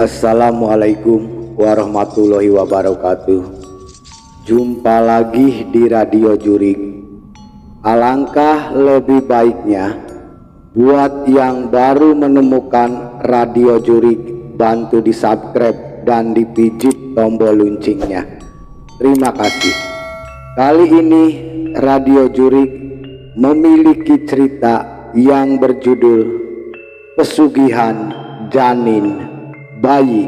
Assalamualaikum warahmatullahi wabarakatuh. Jumpa lagi di Radio Jurig. Alangkah lebih baiknya buat yang baru menemukan Radio Jurig, bantu di subscribe dan dipijit tombol loncengnya. Terima kasih. Kali ini Radio Jurig memiliki cerita yang berjudul Pesugihan Janin Bayi.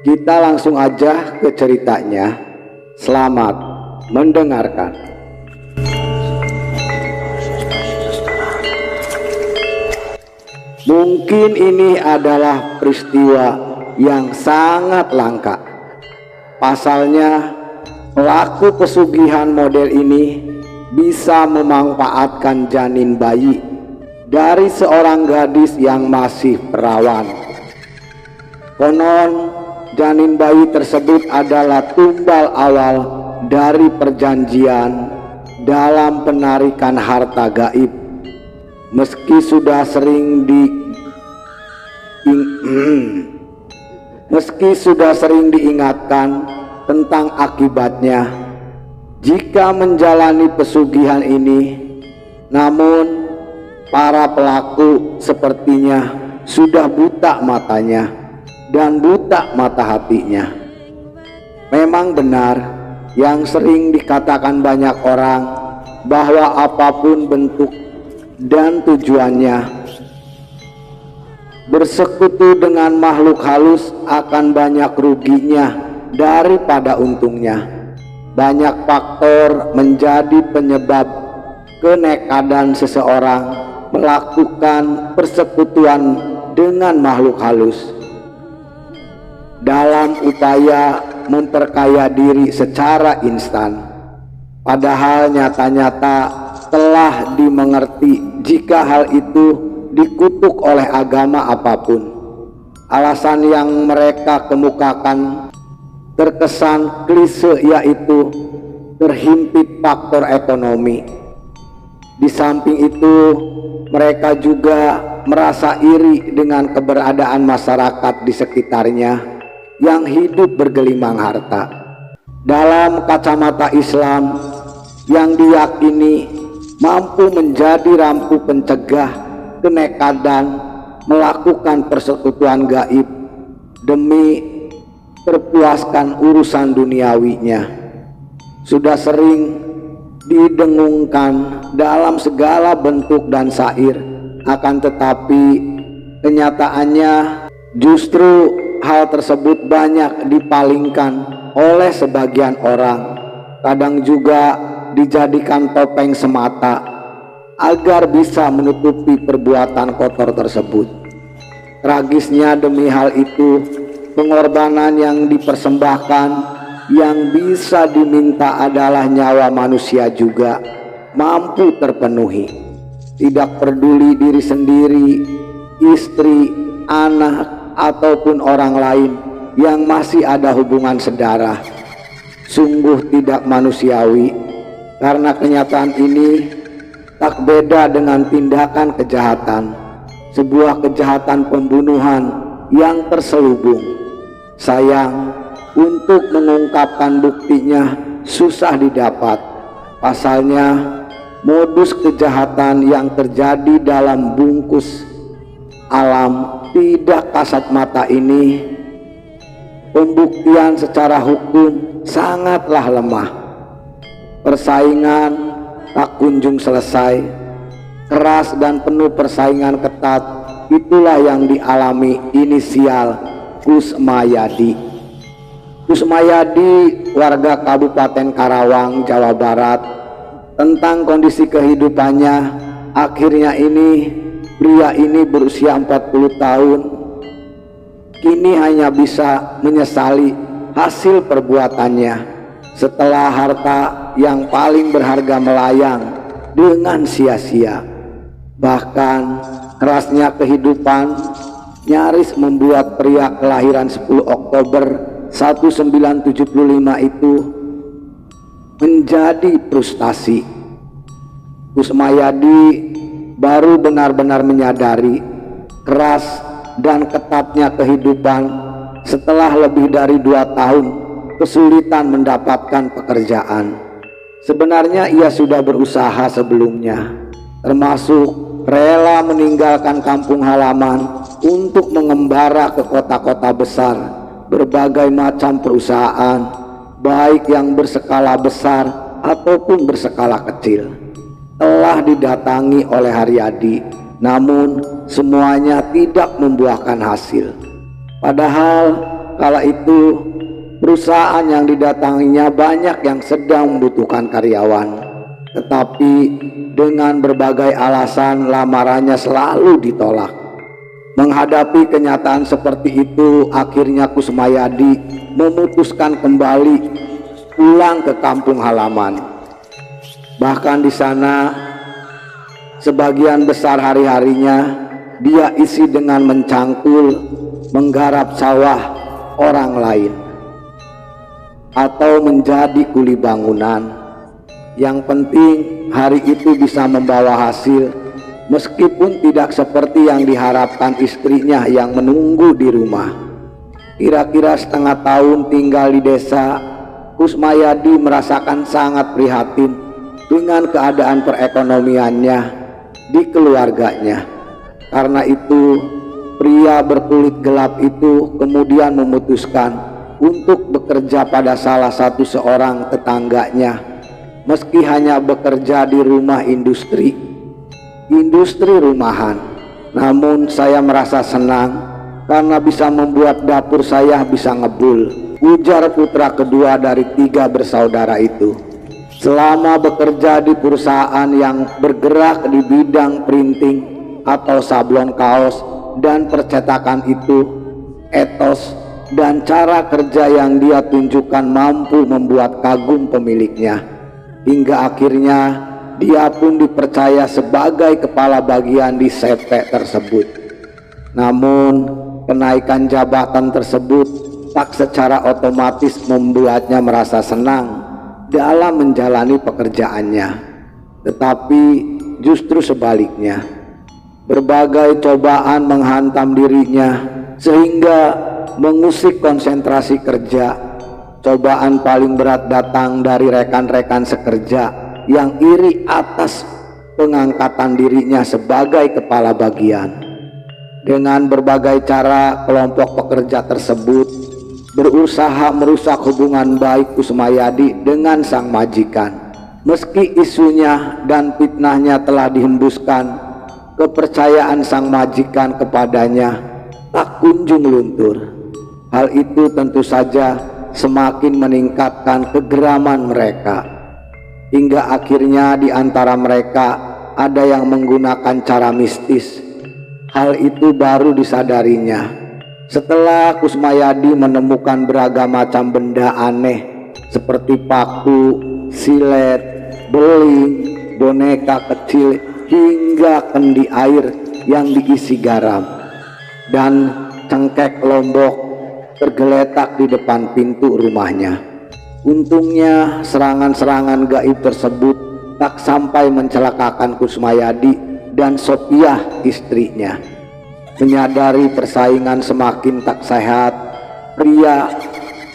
Kita langsung aja ke ceritanya. Selamat mendengarkan. Mungkin ini adalah peristiwa yang sangat langka. Pasalnya, pelaku pesugihan model ini bisa memanfaatkan janin bayi dari seorang gadis yang masih perawan. Konon janin bayi tersebut adalah tumbal awal dari perjanjian dalam penarikan harta gaib. Meski sudah sering diingatkan tentang akibatnya jika menjalani pesugihan ini, namun para pelaku sepertinya sudah buta matanya dan buta mata hatinya. Memang benar yang sering dikatakan banyak orang bahwa apapun bentuk dan tujuannya, bersekutu dengan makhluk halus akan banyak ruginya daripada untungnya. Banyak faktor menjadi penyebab kenekadan seseorang melakukan persekutuan dengan makhluk halus dalam upaya memperkaya diri secara instan, padahal nyata-nyata telah dimengerti jika hal itu dikutuk oleh agama apapun. Alasan yang mereka kemukakan terkesan klise, yaitu terhimpit faktor ekonomi. Di samping itu, mereka juga merasa iri dengan keberadaan masyarakat di sekitarnya yang hidup bergelimang harta. Dalam kacamata Islam yang diyakini mampu menjadi rampu pencegah kenekadan melakukan persekutuan gaib demi terpuaskan urusan duniawinya, sudah sering didengungkan dalam segala bentuk dan syair. Akan tetapi kenyataannya justru hal tersebut banyak dipalingkan oleh sebagian orang, kadang juga dijadikan topeng semata agar bisa menutupi perbuatan kotor tersebut. Tragisnya demi hal itu, pengorbanan yang dipersembahkan yang bisa diminta adalah nyawa manusia juga mampu terpenuhi. Tidak peduli diri sendiri, istri, anak, ataupun orang lain yang masih ada hubungan sedarah. Sungguh tidak manusiawi, karena kenyataan ini tak beda dengan tindakan kejahatan, sebuah kejahatan pembunuhan yang terselubung. Sayang, untuk mengungkapkan buktinya susah didapat. Pasalnya, modus kejahatan yang terjadi dalam bungkus alam tidak kasat mata ini, pembuktian secara hukum sangatlah lemah. Persaingan tak kunjung selesai, keras dan penuh persaingan ketat. Itulah yang dialami inisial Kusmayadi. Kusmayadi, warga Kabupaten Karawang, Jawa Barat. Tentang kondisi kehidupannya, akhirnya pria ini berusia 40 tahun, kini hanya bisa menyesali hasil perbuatannya setelah harta yang paling berharga melayang dengan sia-sia. Bahkan kerasnya kehidupan nyaris membuat pria kelahiran 10 Oktober 1975 itu menjadi frustasi. Kusmayadi baru benar-benar menyadari keras dan ketatnya kehidupan, setelah lebih dari 2 tahun kesulitan mendapatkan pekerjaan. Sebenarnya ia sudah berusaha sebelumnya, termasuk rela meninggalkan kampung halaman untuk mengembara ke kota-kota besar. Berbagai macam perusahaan, baik yang berskala besar ataupun berskala kecil, telah didatangi oleh Haryadi, namun semuanya tidak membuahkan hasil. Padahal kala itu perusahaan yang didatanginya banyak yang sedang membutuhkan karyawan, tetapi dengan berbagai alasan lamarannya selalu ditolak. Menghadapi kenyataan seperti itu, akhirnya Kusmayadi memutuskan kembali pulang ke kampung halaman. Bahkan di sana sebagian besar hari-harinya dia isi dengan mencangkul, menggarap sawah orang lain, atau menjadi kuli bangunan. Yang penting hari itu bisa membawa hasil, meskipun tidak seperti yang diharapkan istrinya yang menunggu di rumah. Kira-kira setengah tahun tinggal di desa, Kusmayadi merasakan sangat prihatin dengan keadaan perekonomiannya di keluarganya. Karena itu pria berkulit gelap itu kemudian memutuskan untuk bekerja pada salah satu seorang tetangganya. Meski hanya bekerja di rumah industri rumahan, namun saya merasa senang karena bisa membuat dapur saya bisa ngebul, ujar putra kedua dari 3 bersaudara itu. Selama bekerja di perusahaan yang bergerak di bidang printing atau sablon kaos dan percetakan itu, etos dan cara kerja yang dia tunjukkan mampu membuat kagum pemiliknya. Hingga akhirnya dia pun dipercaya sebagai kepala bagian di CP tersebut. Namun kenaikan jabatan tersebut tak secara otomatis membuatnya merasa senang dalam menjalani pekerjaannya, tetapi justru sebaliknya. Berbagai cobaan menghantam dirinya sehingga mengusik konsentrasi kerja. Cobaan paling berat datang dari rekan-rekan sekerja yang iri atas pengangkatan dirinya sebagai kepala bagian. Dengan berbagai cara, kelompok pekerja tersebut berusaha merusak hubungan baik Kusmayadi dengan sang majikan. Meski isunya dan fitnahnya telah dihembuskan, kepercayaan sang majikan kepadanya tak kunjung luntur. Hal itu tentu saja semakin meningkatkan kegeraman mereka, hingga akhirnya di antara mereka ada yang menggunakan cara mistis. Hal itu baru disadarinya setelah Kusmayadi menemukan beragam macam benda aneh seperti paku, silet, beling, boneka kecil, hingga kendi air yang diisi garam dan cengkek lombok tergeletak di depan pintu rumahnya. Untungnya serangan-serangan gaib tersebut tak sampai mencelakakan Kusmayadi dan Sopiah istrinya. Menyadari persaingan semakin tak sehat, pria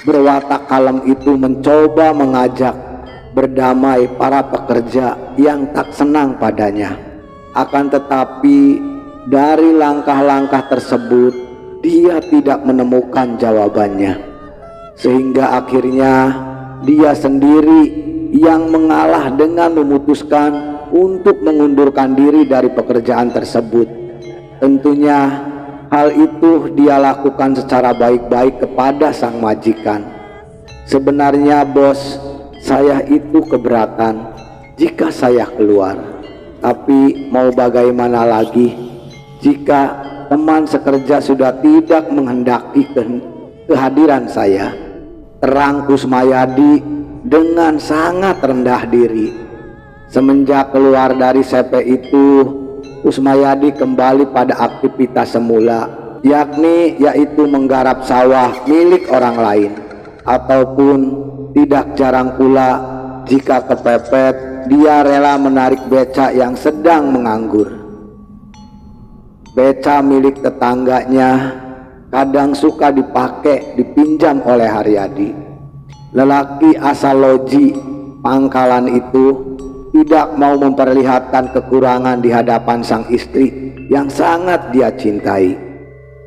berwatak kalem itu mencoba mengajak berdamai para pekerja yang tak senang padanya. Akan tetapi dari langkah-langkah tersebut dia tidak menemukan jawabannya, sehingga akhirnya dia sendiri yang mengalah dengan memutuskan untuk mengundurkan diri dari pekerjaan tersebut. Tentunya hal itu dia lakukan secara baik-baik kepada sang majikan. Sebenarnya bos, saya itu keberatan jika saya keluar, tapi mau bagaimana lagi jika teman sekerja sudah tidak menghendaki kehadiran saya, terang Kusmayadi dengan sangat rendah diri. Semenjak keluar dari CP itu, Kusmayadi kembali pada aktivitas semula, yaitu menggarap sawah milik orang lain, ataupun tidak jarang pula jika kepepet dia rela menarik becak yang sedang menganggur. Beca milik tetangganya kadang suka dipakai dipinjam oleh Haryadi. Lelaki asal Loji Pangkalan itu tidak mau memperlihatkan kekurangan di hadapan sang istri yang sangat dia cintai.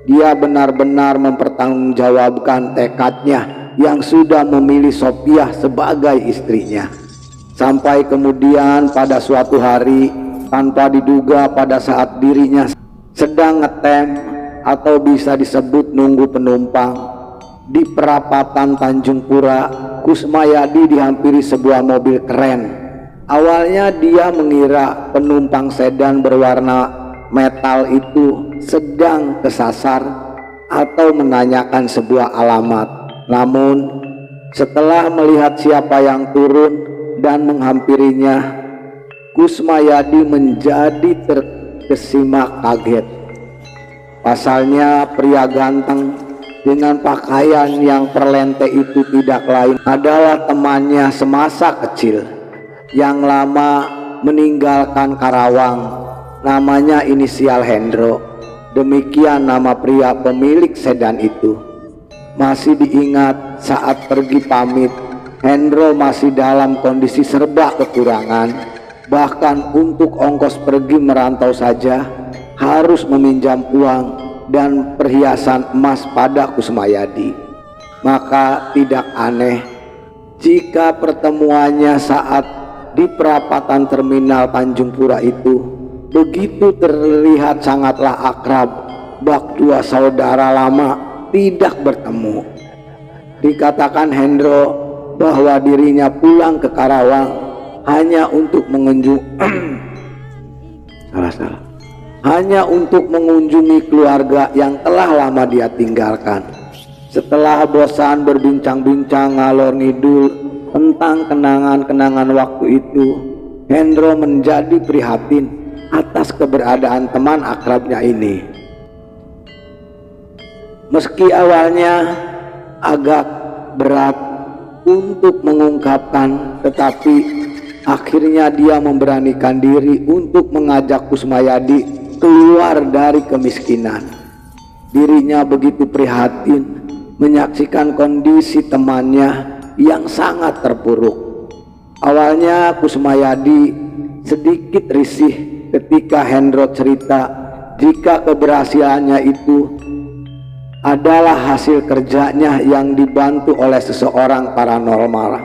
Dia benar-benar mempertanggungjawabkan tekadnya yang sudah memilih Sopiah sebagai istrinya. Sampai kemudian pada suatu hari, tanpa diduga pada saat dirinya sedang ngetem atau bisa disebut nunggu penumpang di perapatan Tanjung Pura, Kusmayadi dihampiri sebuah mobil keren. Awalnya dia mengira penumpang sedan berwarna metal itu sedang kesasar atau menanyakan sebuah alamat. Namun setelah melihat siapa yang turun dan menghampirinya, Kusmayadi menjadi terkesima kaget. Pasalnya pria ganteng dengan pakaian yang perlente itu tidak lain adalah temannya semasa kecil yang lama meninggalkan Karawang. Namanya inisial Hendro. Demikian nama pria pemilik sedan itu. Masih diingat saat pergi pamit, Hendro masih dalam kondisi serba kekurangan. Bahkan untuk ongkos pergi merantau saja harus meminjam uang dan perhiasan emas pada Kusmayadi. Maka tidak aneh jika pertemuannya saat di perapatan terminal Tanjung Pura itu begitu terlihat sangatlah akrab. Bak dua saudara lama tidak bertemu. Dikatakan Hendro bahwa dirinya pulang ke Karawang hanya untuk mengunjungi keluarga yang telah lama dia tinggalkan. Setelah bosan berbincang-bincang ngalor ngidul tentang kenangan-kenangan waktu itu, Hendro menjadi prihatin atas keberadaan teman akrabnya ini. Meski awalnya agak berat untuk mengungkapkan, tetapi akhirnya dia memberanikan diri untuk mengajak Kusmayadi keluar dari kemiskinan. Dirinya begitu prihatin menyaksikan kondisi temannya yang sangat terpuruk. Awalnya Kusmayadi sedikit risih ketika Hendro cerita jika keberhasilannya itu adalah hasil kerjanya yang dibantu oleh seseorang paranormal.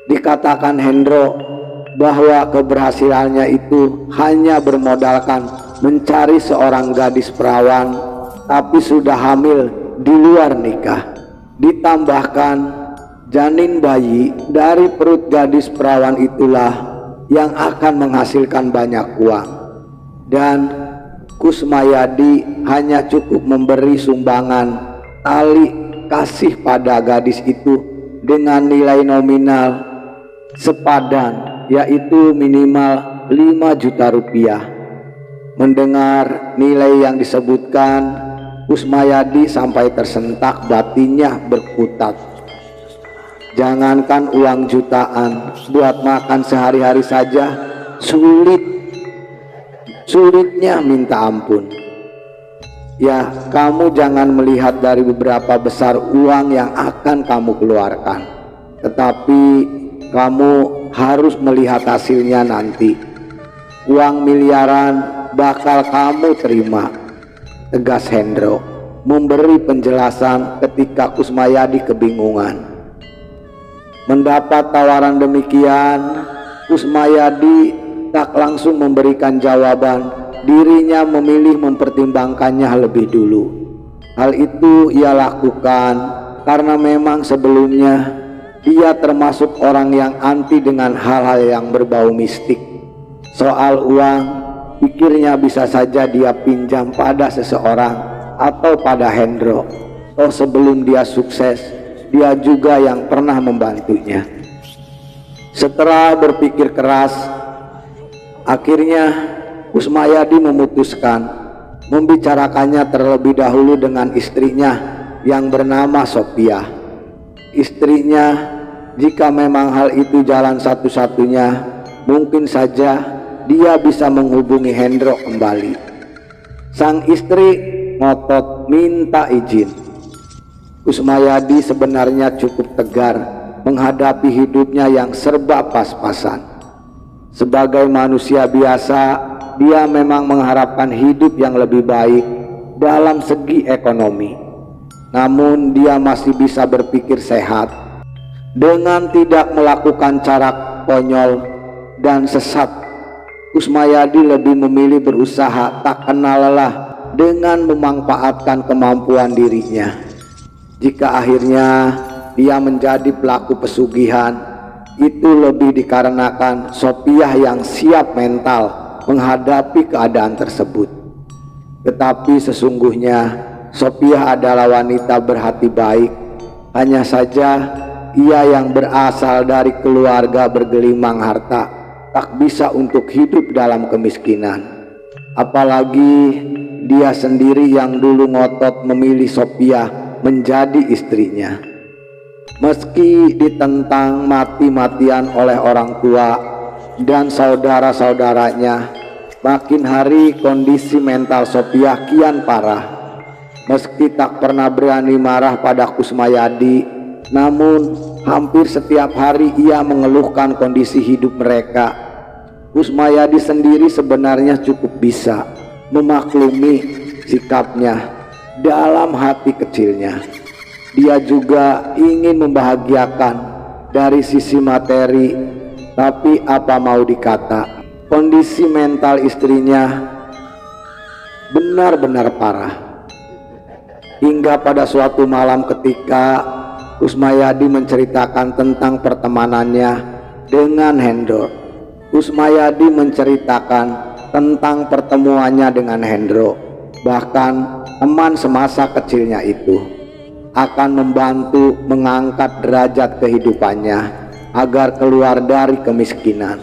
Dikatakan Hendro bahwa keberhasilannya itu hanya bermodalkan mencari seorang gadis perawan tapi sudah hamil di luar nikah. Ditambahkan janin bayi dari perut gadis perawan itulah yang akan menghasilkan banyak uang. Dan Kusmayadi hanya cukup memberi sumbangan tali kasih pada gadis itu dengan nilai nominal sepadan, yaitu minimal 5 juta rupiah. Mendengar nilai yang disebutkan, Kusmayadi sampai tersentak batinnya berkutat. Jangankan uang jutaan, buat makan sehari-hari saja sulitnya minta ampun. Ya, kamu jangan melihat dari beberapa besar uang yang akan kamu keluarkan, tetapi kamu harus melihat hasilnya nanti. Uang miliaran bakal kamu terima, tegas Hendro memberi penjelasan ketika Kusmayadi kebingungan. Mendapat tawaran demikian, Kusmayadi tak langsung memberikan jawaban. Dirinya memilih mempertimbangkannya lebih dulu. Hal itu ia lakukan karena memang sebelumnya dia termasuk orang yang anti dengan hal-hal yang berbau mistik. Soal uang, pikirnya bisa saja dia pinjam pada seseorang atau pada Hendro. Oh, sebelum dia sukses, dia juga yang pernah membantunya. Setelah berpikir keras, akhirnya Kusmayadi memutuskan membicarakannya terlebih dahulu dengan istrinya yang bernama Sopiah. Istrinya, jika memang hal itu jalan satu-satunya, mungkin saja dia bisa menghubungi Hendro kembali. Sang istri ngotot minta izin. Kusmayadi sebenarnya cukup tegar menghadapi hidupnya yang serba pas-pasan. Sebagai manusia biasa, dia memang mengharapkan hidup yang lebih baik dalam segi ekonomi. Namun dia masih bisa berpikir sehat dengan tidak melakukan cara konyol dan sesat. Kusmayadi lebih memilih berusaha tak kenal lelah dengan memanfaatkan kemampuan dirinya. Jika akhirnya dia menjadi pelaku pesugihan, itu lebih dikarenakan Sopiah yang siap mental menghadapi keadaan tersebut. Tetapi sesungguhnya Sopiah adalah wanita berhati baik. Hanya saja ia yang berasal dari keluarga bergelimang harta tak bisa untuk hidup dalam kemiskinan. Apalagi dia sendiri yang dulu ngotot memilih Sopiah menjadi istrinya. Meski ditentang mati-matian oleh orang tua dan saudara-saudaranya, makin hari kondisi mental Sopiah kian parah. Meski tak pernah berani marah pada Kusmayadi, namun hampir setiap hari ia mengeluhkan kondisi hidup mereka. Kusmayadi sendiri sebenarnya cukup bisa memaklumi sikapnya dalam hati kecilnya. Dia juga ingin membahagiakan dari sisi materi, tapi apa mau dikata, kondisi mental istrinya benar-benar parah. Hingga pada suatu malam ketika Kusmayadi menceritakan tentang pertemanannya dengan Hendro. Kusmayadi menceritakan tentang pertemuannya dengan Hendro. Bahkan teman semasa kecilnya itu akan membantu mengangkat derajat kehidupannya agar keluar dari kemiskinan.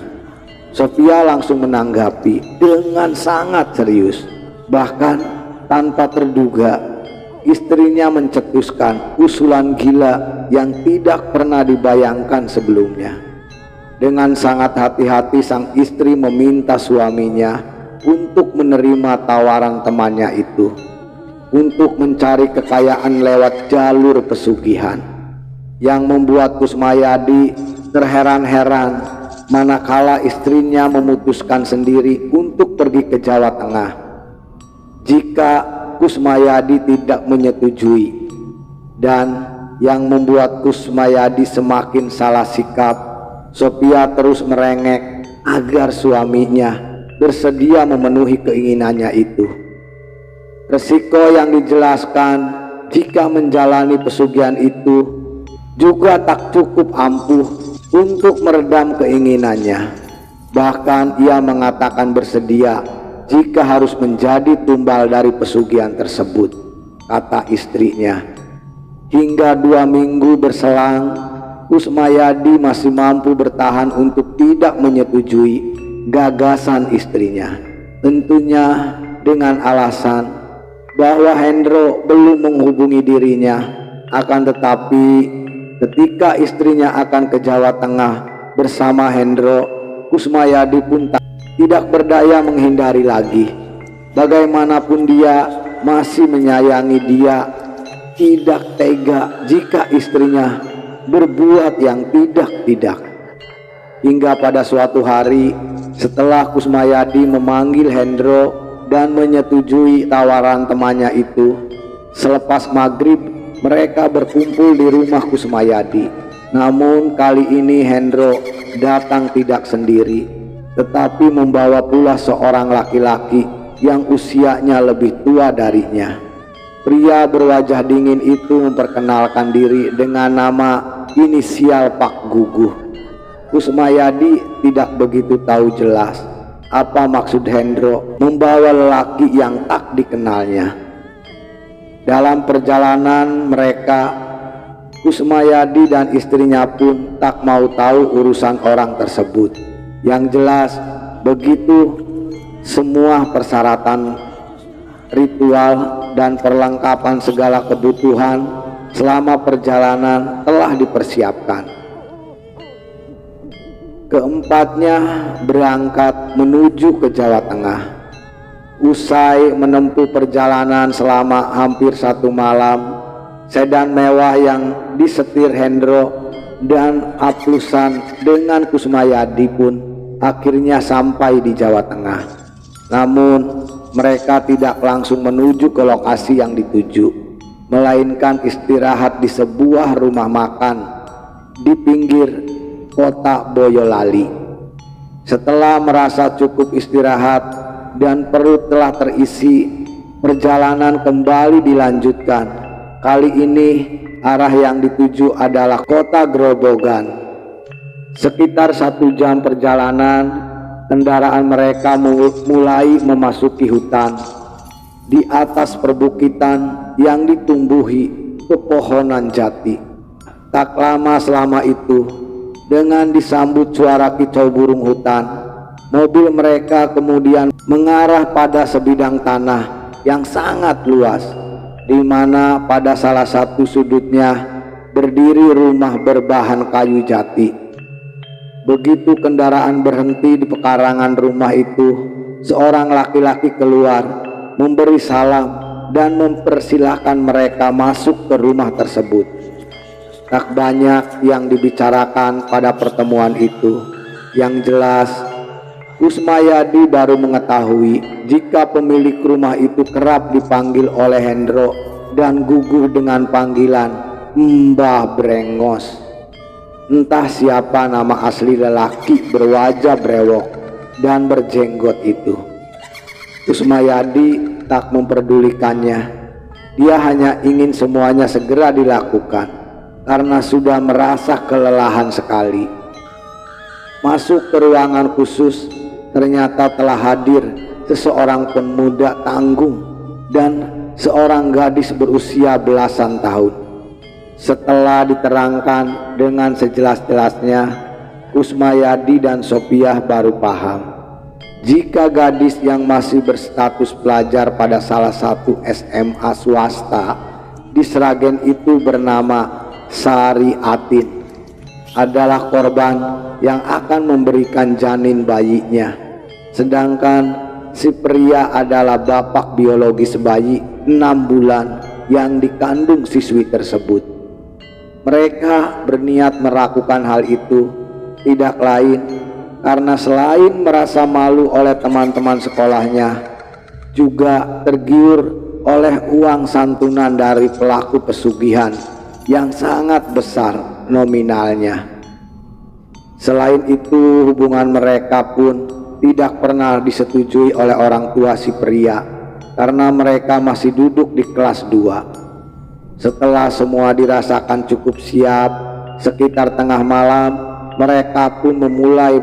Sophia langsung menanggapi dengan sangat serius. Bahkan tanpa terduga, istrinya mencetuskan usulan gila yang tidak pernah dibayangkan sebelumnya. Dengan sangat hati-hati sang istri meminta suaminya untuk menerima tawaran temannya itu untuk mencari kekayaan lewat jalur pesugihan, yang membuat Kusmayadi terheran-heran manakala istrinya memutuskan sendiri untuk pergi ke Jawa Tengah. Jika Kusmayadi tidak menyetujui, dan yang membuat Kusmayadi semakin salah sikap, Sophia terus merengek agar suaminya bersedia memenuhi keinginannya itu. Resiko yang dijelaskan jika menjalani pesugihan itu juga tak cukup ampuh untuk meredam keinginannya. Bahkan ia mengatakan bersedia jika harus menjadi tumbal dari pesugihan tersebut, kata istrinya. Hingga 2 minggu berselang, Kusmayadi masih mampu bertahan untuk tidak menyetujui gagasan istrinya. Tentunya dengan alasan bahwa Hendro belum menghubungi dirinya. Akan tetapi ketika istrinya akan ke Jawa Tengah bersama Hendro, Kusmayadi pun tidak berdaya menghindari lagi. Bagaimanapun dia masih menyayangi dia, tidak tega jika istrinya berbuat yang tidak-tidak. Hingga pada suatu hari setelah Kusmayadi memanggil Hendro dan menyetujui tawaran temannya itu, selepas maghrib mereka berkumpul di rumah Kusmayadi. Namun kali ini Hendro datang tidak sendiri, tetapi membawa pula seorang laki-laki yang usianya lebih tua darinya. Pria berwajah dingin itu memperkenalkan diri dengan nama inisial Pak Guguh. Kusmayadi tidak begitu tahu jelas apa maksud Hendro membawa lelaki yang tak dikenalnya. Dalam perjalanan mereka, Kusmayadi dan istrinya pun tak mau tahu urusan orang tersebut. Yang jelas begitu semua persyaratan ritual dan perlengkapan segala kebutuhan selama perjalanan telah dipersiapkan. Keempatnya berangkat menuju ke Jawa Tengah. Usai menempuh perjalanan selama hampir 1 malam, sedan mewah yang disetir Hendro dan Aplusan dengan Kusmayadi pun akhirnya sampai di Jawa Tengah. Namun mereka tidak langsung menuju ke lokasi yang dituju, melainkan istirahat di sebuah rumah makan di pinggir kota Boyolali. Setelah merasa cukup istirahat dan perut telah terisi, perjalanan kembali dilanjutkan. Kali ini arah yang dituju adalah kota Grobogan. Sekitar 1 jam perjalanan, kendaraan mereka mulai memasuki hutan. Di atas perbukitan yang ditumbuhi pepohonan jati. Tak lama selama itu, dengan disambut suara kicau burung hutan, mobil mereka kemudian mengarah pada sebidang tanah yang sangat luas, di mana pada salah satu sudutnya berdiri rumah berbahan kayu jati. Begitu kendaraan berhenti di pekarangan rumah itu, seorang laki-laki keluar, memberi salam dan mempersilahkan mereka masuk ke rumah tersebut. Tak banyak yang dibicarakan pada pertemuan itu. Yang jelas, Kusmayadi baru mengetahui jika pemilik rumah itu kerap dipanggil oleh Hendro dan guguh dengan panggilan Mbah Brengos. Entah siapa nama asli lelaki berwajah brewok dan berjenggot itu. Kusmayadi tak memperdulikannya. Dia hanya ingin semuanya segera dilakukan karena sudah merasa kelelahan sekali. Masuk ke ruangan khusus, ternyata telah hadir seseorang pemuda tanggung dan seorang gadis berusia belasan tahun. Setelah diterangkan dengan sejelas-jelasnya, Kusmayadi dan Sopiah baru paham jika gadis yang masih berstatus pelajar pada salah satu SMA swasta di Sragen itu bernama Sari Atin, adalah korban yang akan memberikan janin bayinya, sedangkan si pria adalah bapak biologis bayi 6 bulan yang dikandung siswi tersebut. Mereka berniat melakukan hal itu tidak lain karena selain merasa malu oleh teman-teman sekolahnya, juga tergiur oleh uang santunan dari pelaku pesugihan yang sangat besar nominalnya. Selain itu, hubungan mereka pun tidak pernah disetujui oleh orang tua si pria karena mereka masih duduk di kelas 2. Setelah semua dirasakan cukup siap, sekitar tengah malam mereka pun memulai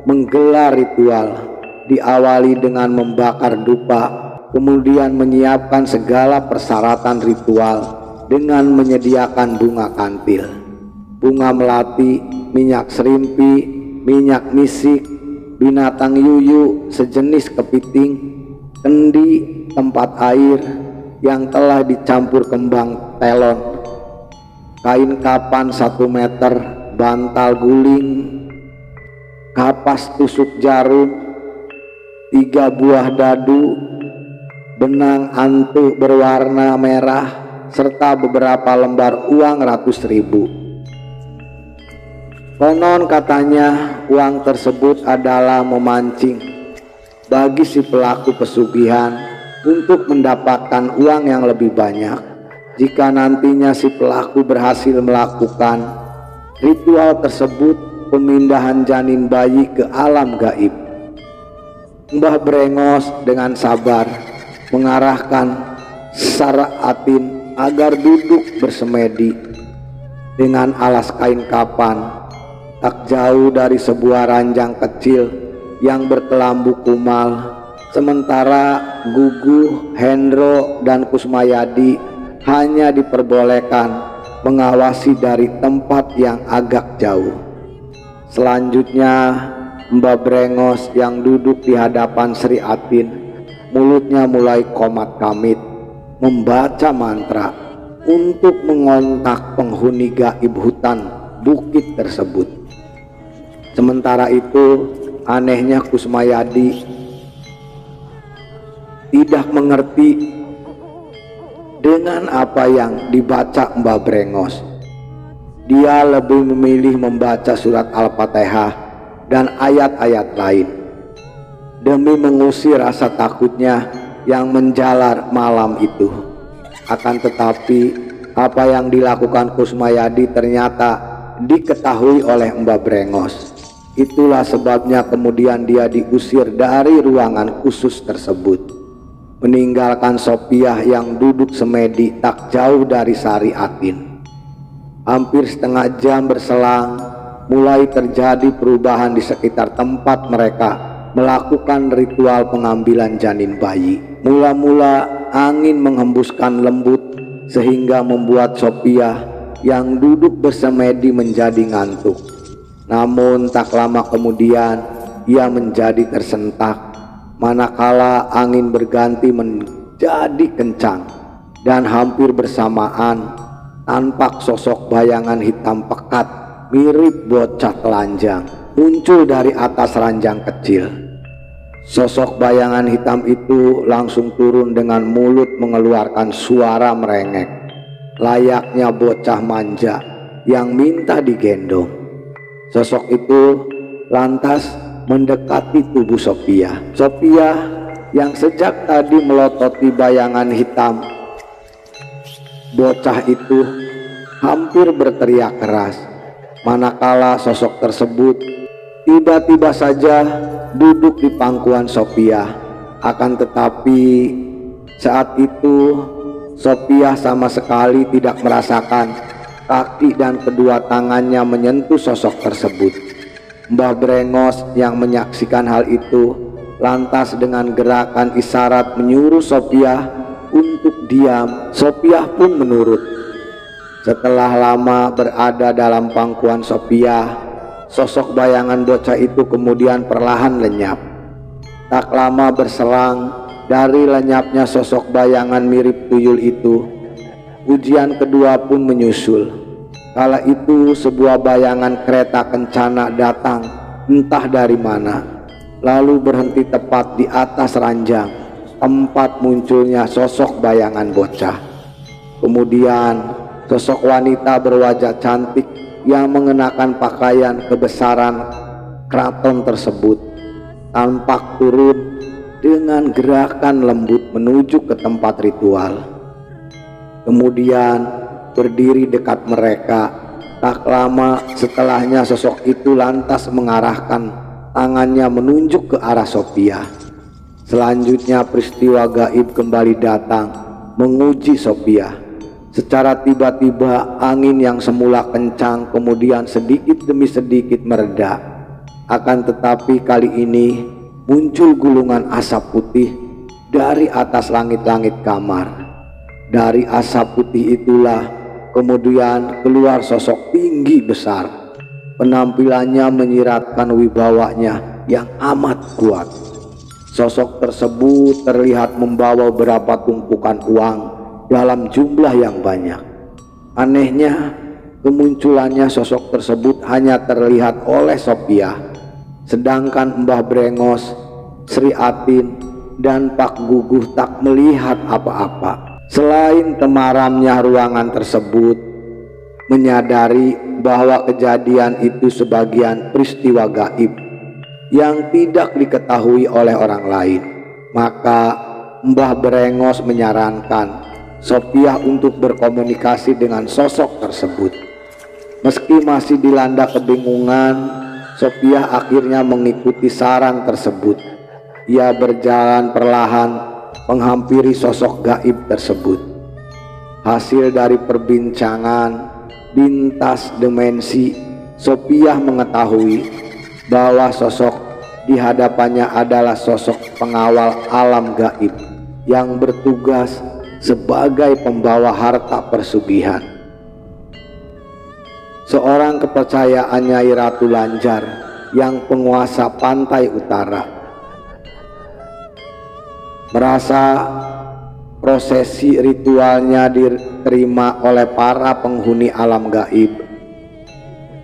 menggelar ritual. Diawali dengan membakar dupa, kemudian menyiapkan segala persyaratan ritual dengan menyediakan bunga kantil, bunga melati, minyak serimpi, minyak misik, binatang yuyu sejenis kepiting, kendi, tempat air yang telah dicampur kembang telon, kain kapan 1 meter, bantal guling, kapas tusuk jarum, 3 buah dadu, benang antuk berwarna merah, serta beberapa lembar uang ratus ribu. Konon katanya uang tersebut adalah memancing bagi si pelaku pesugihan untuk mendapatkan uang yang lebih banyak jika nantinya si pelaku berhasil melakukan ritual tersebut, pemindahan janin bayi ke alam gaib. Mbah Brengos dengan sabar mengarahkan Sari Atin agar duduk bersemedi dengan alas kain kapan tak jauh dari sebuah ranjang kecil yang berkelambu kumal, sementara Guguh, Hendro, dan Kusmayadi hanya diperbolehkan mengawasi dari tempat yang agak jauh. Selanjutnya Mbah Brengos yang duduk di hadapan Sri Atin, mulutnya mulai komat kamit membaca mantra untuk mengontak penghuni gaib hutan bukit tersebut. Sementara itu, anehnya Kusmayadi tidak mengerti dengan apa yang dibaca Mbah Brengos. Dia lebih memilih membaca surat Al-Fatihah dan ayat-ayat lain demi mengusir rasa takutnya yang menjalar malam itu. Akan tetapi apa yang dilakukan Kusmayadi ternyata diketahui oleh Mbah Brengos. Itulah sebabnya kemudian dia diusir dari ruangan khusus tersebut, meninggalkan Sopiah yang duduk semedi tak jauh dari Sari Atin. Hampir setengah jam berselang, mulai terjadi perubahan di sekitar tempat mereka melakukan ritual pengambilan janin bayi. Mula-mula angin menghembuskan lembut sehingga membuat Sopiah yang duduk bersemedi menjadi ngantuk. Namun tak lama kemudian ia menjadi tersentak, manakala angin berganti menjadi kencang, dan hampir bersamaan tampak sosok bayangan hitam pekat mirip bocah telanjang muncul dari atas ranjang kecil. Sosok bayangan hitam itu langsung turun dengan mulut mengeluarkan suara merengek layaknya bocah manja yang minta digendong. Sosok itu lantas mendekati tubuh Sopiah. Sopiah yang sejak tadi melototi bayangan hitam bocah itu hampir berteriak keras, manakala sosok tersebut tiba-tiba saja duduk di pangkuan Sopiah. Akan tetapi saat itu Sopiah sama sekali tidak merasakan kaki dan kedua tangannya menyentuh sosok tersebut. Mbah Brengos yang menyaksikan hal itu lantas dengan gerakan isyarat menyuruh Sopiah untuk diam. Sopiah pun menurut. Setelah lama berada dalam pangkuan Sopiah, sosok bayangan bocah itu kemudian perlahan lenyap. Tak lama berselang dari lenyapnya sosok bayangan mirip tuyul itu, ujian kedua pun menyusul. Kala itu sebuah bayangan kereta kencana datang entah dari mana, lalu berhenti tepat di atas ranjang tempat munculnya sosok bayangan bocah. Kemudian sosok wanita berwajah cantik yang mengenakan pakaian kebesaran keraton tersebut tampak turun dengan gerakan lembut menuju ke tempat ritual. Kemudian berdiri dekat mereka. Tak lama setelahnya sosok itu lantas mengarahkan tangannya menunjuk ke arah Sopiah. Selanjutnya peristiwa gaib kembali datang menguji Sopiah. Secara tiba-tiba angin yang semula kencang kemudian sedikit demi sedikit mereda. Akan tetapi kali ini muncul gulungan asap putih dari atas langit-langit kamar. Dari asap putih itulah kemudian keluar sosok tinggi besar. Penampilannya menyiratkan wibawanya yang amat kuat. Sosok tersebut terlihat membawa beberapa tumpukan uang dalam jumlah yang banyak. Anehnya, kemunculannya sosok tersebut hanya terlihat oleh Sopiah, sedangkan Mbah Brengos, Sri Atin, dan Pak Guguh tak melihat apa-apa. Selain temaramnya ruangan tersebut, menyadari bahwa kejadian itu sebagian peristiwa gaib yang tidak diketahui oleh orang lain, maka Mbah Brengos menyarankan Sopiah untuk berkomunikasi dengan sosok tersebut. Meski masih dilanda kebingungan, Sopiah akhirnya mengikuti saran tersebut. Ia berjalan perlahan menghampiri sosok gaib tersebut. Hasil dari perbincangan lintas dimensi, Sopiah mengetahui bahwa sosok di hadapannya adalah sosok pengawal alam gaib yang bertugas sebagai pembawa harta persugihan. Seorang kepercayaan Nyai Ratu Lanjar yang penguasa pantai utara. Merasa prosesi ritualnya diterima oleh para penghuni alam gaib,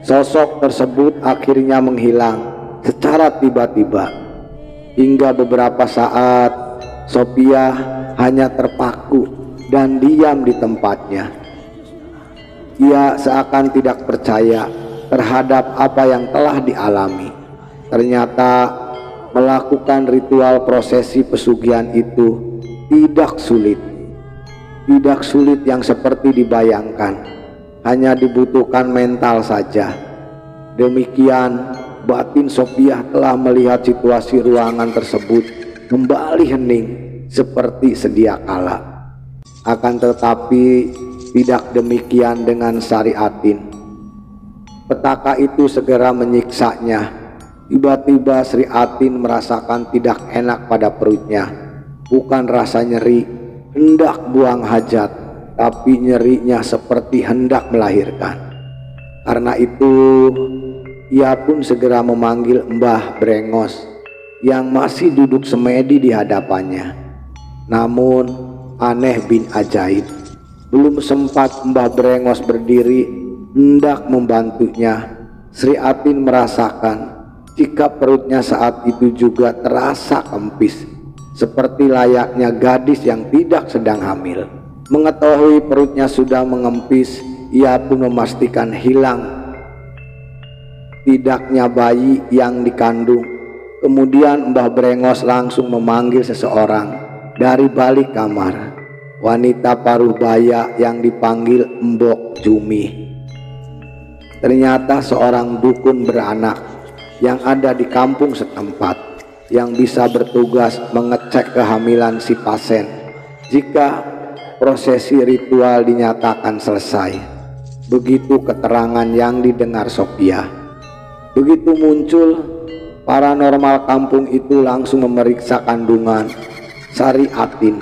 sosok tersebut akhirnya menghilang secara tiba-tiba. Hingga beberapa saat Sophia hanya terpaku dan diam di tempatnya. Ia seakan tidak percaya terhadap apa yang telah dialami. Ternyata melakukan ritual prosesi pesugihan itu tidak sulit. Tidak sulit yang seperti dibayangkan, hanya dibutuhkan mental saja. Demikian batin Sophia telah melihat situasi ruangan tersebut kembali hening seperti sedia kala. Akan tetapi tidak demikian dengan Sari Atin. Petaka itu segera menyiksanya. Tiba-tiba Sri Atin merasakan tidak enak pada perutnya. Bukan rasa nyeri hendak buang hajat, tapi nyerinya seperti hendak melahirkan. Karena itu ia pun segera memanggil Mbah Brengos yang masih duduk semedi di hadapannya. Namun aneh bin ajaib, belum sempat Mbah Brengos berdiri hendak membantunya, Sri Atin merasakan jika perutnya saat itu juga terasa kempis, seperti layaknya gadis yang tidak sedang hamil. Mengetahui perutnya sudah mengempis, ia pun memastikan hilang tidaknya bayi yang dikandung. Kemudian Mbah Brengos langsung memanggil seseorang dari balik kamar, wanita paruh baya yang dipanggil Mbok Jumi. Ternyata seorang dukun beranak yang ada di kampung setempat, yang bisa bertugas mengecek kehamilan si pasien jika prosesi ritual dinyatakan selesai. Begitu keterangan yang didengar Sophia. Begitu muncul, paranormal kampung itu langsung memeriksa kandungan Sari Atin.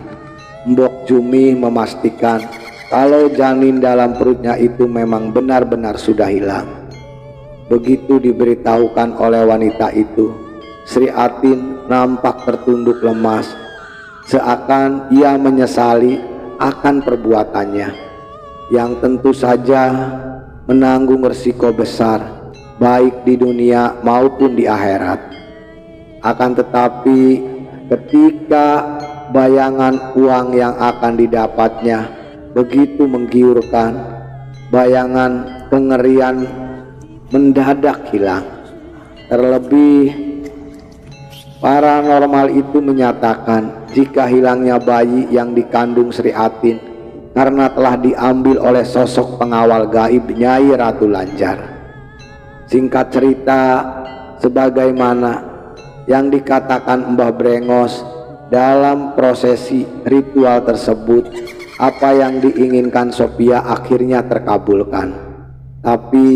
Mbok Jumi memastikan kalau janin dalam perutnya itu memang benar-benar sudah hilang. Begitu diberitahukan oleh wanita itu, Sri Atin nampak tertunduk lemas, seakan ia menyesali akan perbuatannya, yang tentu saja menanggung risiko besar baik di dunia maupun di akhirat. Akan tetapi ketika bayangan uang yang akan didapatnya begitu menggiurkan, bayangan kengerian mendadak hilang. Terlebih paranormal itu menyatakan jika hilangnya bayi yang dikandung Sri Atin karena telah diambil oleh sosok pengawal gaib Nyai Ratu Lanjar. Singkat cerita, sebagaimana yang dikatakan Mbah Brengos dalam prosesi ritual tersebut, apa yang diinginkan Sophia akhirnya terkabulkan. Tapi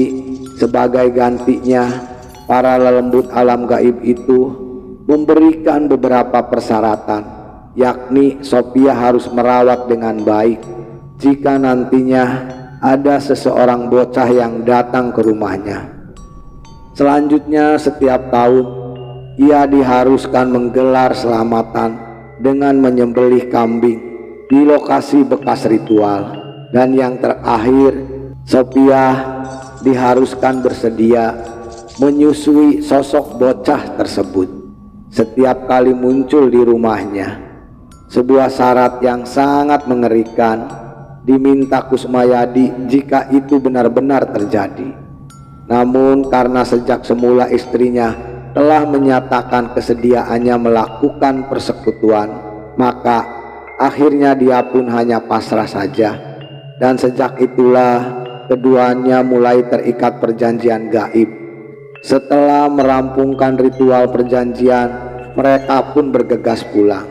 sebagai gantinya, para lelembut alam gaib itu memberikan beberapa persyaratan, yakni Sophia harus merawat dengan baik jika nantinya ada seseorang bocah yang datang ke rumahnya. Selanjutnya, setiap tahun ia diharuskan menggelar selamatan dengan menyembelih kambing di lokasi bekas ritual. Dan yang terakhir, Sophia diharuskan bersedia menyusui sosok bocah tersebut setiap kali muncul di rumahnya. Sebuah syarat yang sangat mengerikan diminta Kusmayadi jika itu benar-benar terjadi. Namun karena sejak semula istrinya telah menyatakan kesediaannya melakukan persekutuan, maka akhirnya dia pun hanya pasrah saja. Dan sejak itulah keduanya mulai terikat perjanjian gaib. Setelah merampungkan ritual perjanjian, mereka pun bergegas pulang.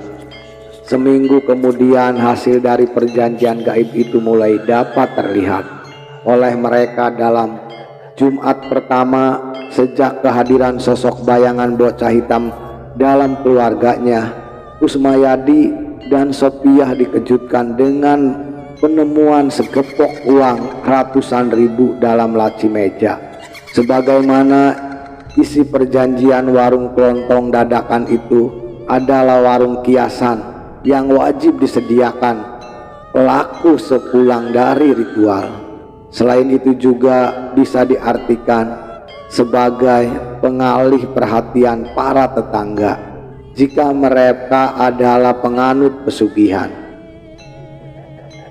Seminggu kemudian hasil dari perjanjian gaib itu mulai dapat terlihat oleh mereka dalam Jumat pertama sejak kehadiran sosok bayangan bocah hitam dalam keluarganya. Kusmayadi dan Sophia dikejutkan dengan penemuan segepok uang ratusan ribu dalam laci meja. Sebagaimana isi perjanjian warung kelontong dadakan itu adalah warung kiasan yang wajib disediakan pelaku sepulang dari ritual. Selain itu juga bisa diartikan sebagai pengalih perhatian para tetangga jika mereka adalah penganut pesugihan,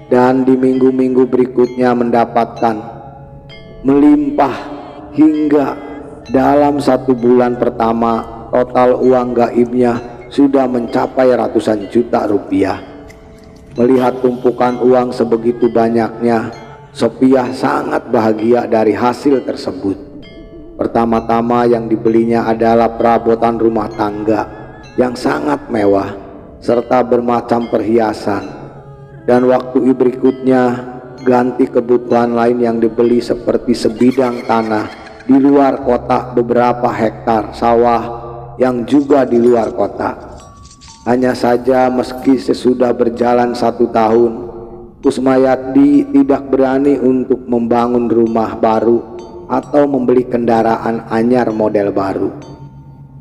dan di minggu-minggu berikutnya mendapatkan melimpah hingga dalam 1 bulan pertama total uang gaibnya sudah mencapai ratusan juta rupiah. Melihat tumpukan uang sebegitu banyaknya, Sophia sangat bahagia dari hasil tersebut. Pertama-tama yang dibelinya adalah perabotan rumah tangga yang sangat mewah serta bermacam perhiasan, dan waktu berikutnya ganti kebutuhan lain yang dibeli seperti sebidang tanah di luar kota, beberapa hektar sawah yang juga di luar kota. Hanya saja meski sesudah berjalan 1 tahun, Kusmayadi tidak berani untuk membangun rumah baru atau membeli kendaraan anyar model baru.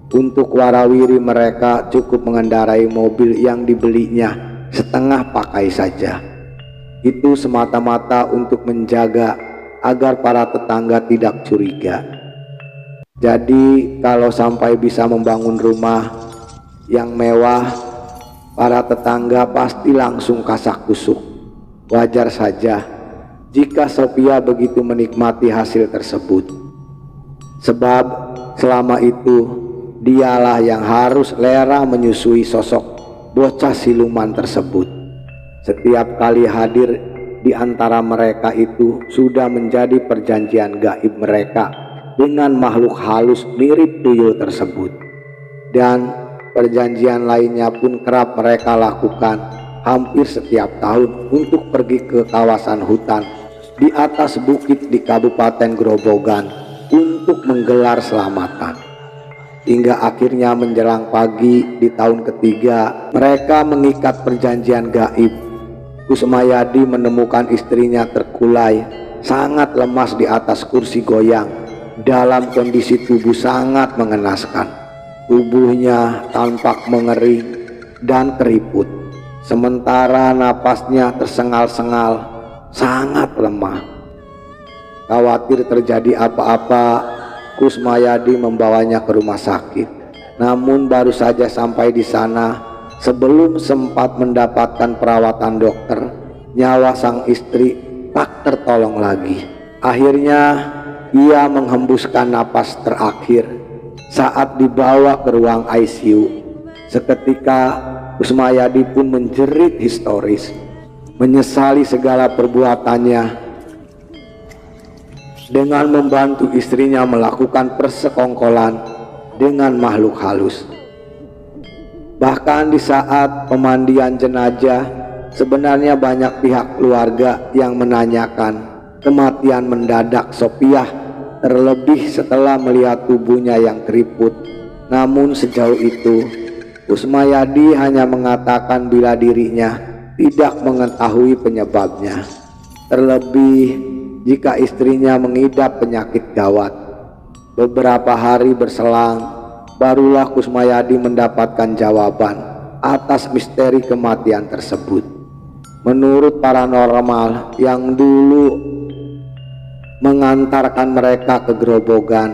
Untuk warawiri mereka cukup mengendarai mobil yang dibelinya setengah pakai saja. Itu semata-mata untuk menjaga agar para tetangga tidak curiga. Jadi kalau sampai bisa membangun rumah yang mewah, para tetangga pasti langsung kasak kusuk. Wajar saja jika Sophia begitu menikmati hasil tersebut, sebab selama itu dialah yang harus rela menyusui sosok bocah siluman tersebut. Setiap kali hadir di antara mereka itu sudah menjadi perjanjian gaib mereka dengan makhluk halus mirip tuyul tersebut. Dan perjanjian lainnya pun kerap mereka lakukan hampir setiap tahun untuk pergi ke kawasan hutan di atas bukit di Kabupaten Grobogan untuk menggelar selamatan. Hingga akhirnya menjelang pagi di tahun ketiga mereka mengikat perjanjian gaib. Kusmayadi menemukan istrinya terkulai sangat lemas di atas kursi goyang dalam kondisi tubuh sangat mengenaskan. Tubuhnya tampak mengering dan keriput, sementara napasnya tersengal-sengal, sangat lemah. Khawatir terjadi apa-apa, Kusmayadi membawanya ke rumah sakit. Namun baru saja sampai di sana, sebelum sempat mendapatkan perawatan dokter, nyawa sang istri tak tertolong lagi. Akhirnya ia menghembuskan napas terakhir saat dibawa ke ruang ICU. Seketika Kusmayadi pun menjerit histeris, menyesali segala perbuatannya dengan membantu istrinya melakukan persekongkolan dengan makhluk halus. Bahkan di saat pemandian jenazah, sebenarnya banyak pihak keluarga yang menanyakan kematian mendadak Sophia, terlebih setelah melihat tubuhnya yang keriput. Namun sejauh itu Kusmayadi hanya mengatakan bila dirinya tidak mengetahui penyebabnya, terlebih jika istrinya mengidap penyakit gawat. Beberapa hari berselang, barulah Kusmayadi mendapatkan jawaban atas misteri kematian tersebut. Menurut paranormal yang dulu mengantarkan mereka ke Grobogan,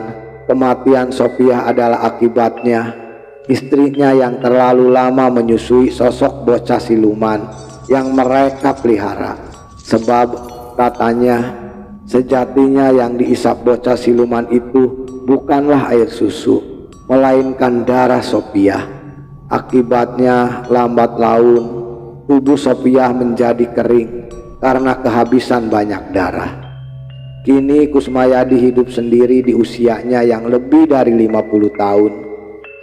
kematian Sophia adalah akibatnya istrinya yang terlalu lama menyusui sosok bocah siluman yang mereka pelihara. Sebab katanya sejatinya yang diisap bocah siluman itu bukanlah air susu, melainkan darah Sophia. Akibatnya lambat laun tubuh Sophia menjadi kering karena kehabisan banyak darah. Kini Kusmayadi hidup sendiri di usianya yang lebih dari 50 tahun.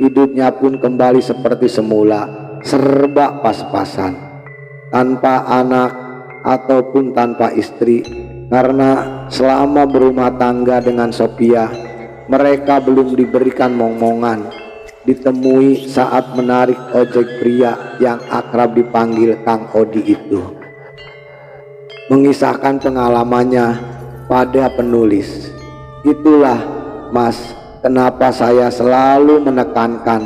Hidupnya pun kembali seperti semula, serba pas-pasan, tanpa anak ataupun tanpa istri. Karena selama berumah tangga dengan Sophia, mereka belum diberikan momongan. Ditemui saat menarik ojek pria yang akrab dipanggil Kang Odi itu, mengisahkan pengalamannya pada penulis. Itulah Mas, kenapa saya selalu menekankan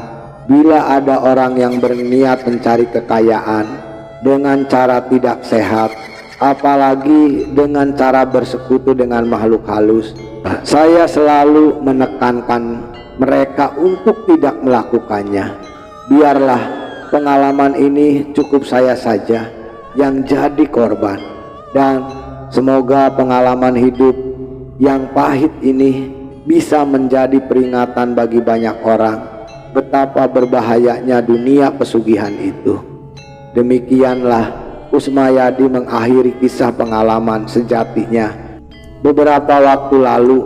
bila ada orang yang berniat mencari kekayaan dengan cara tidak sehat, apalagi dengan cara bersekutu dengan makhluk halus, saya selalu menekankan mereka untuk tidak melakukannya. Biarlah pengalaman ini cukup saya saja yang jadi korban, dan semoga pengalaman hidup yang pahit ini bisa menjadi peringatan bagi banyak orang betapa berbahayanya dunia pesugihan itu. Demikianlah Kusmayadi mengakhiri kisah pengalaman sejatinya. Beberapa waktu lalu,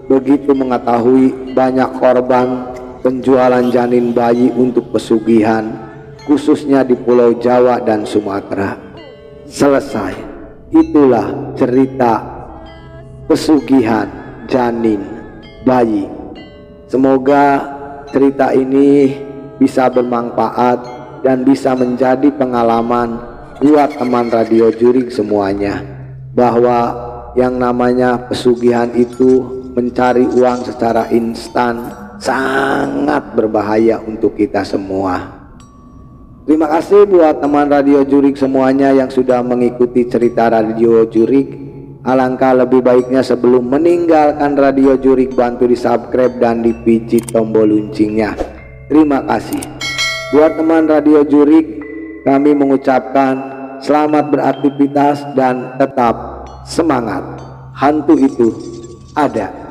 begitu mengetahui banyak korban penjualan janin bayi untuk pesugihan, khususnya di Pulau Jawa dan Sumatera. Selesai. Itulah cerita pesugihan janin bayi. Semoga cerita ini bisa bermanfaat dan bisa menjadi pengalaman buat teman Radio Jurig semuanya, bahwa yang namanya pesugihan itu mencari uang secara instan sangat berbahaya untuk kita semua. Terima kasih buat teman Radio Jurig semuanya yang sudah mengikuti cerita Radio Jurig. Alangkah lebih baiknya sebelum meninggalkan Radio Jurig, bantu di subscribe dan dipijit tombol loncengnya. Terima kasih. Buat teman Radio Jurig, kami mengucapkan selamat beraktivitas dan tetap semangat. Hantu itu ada.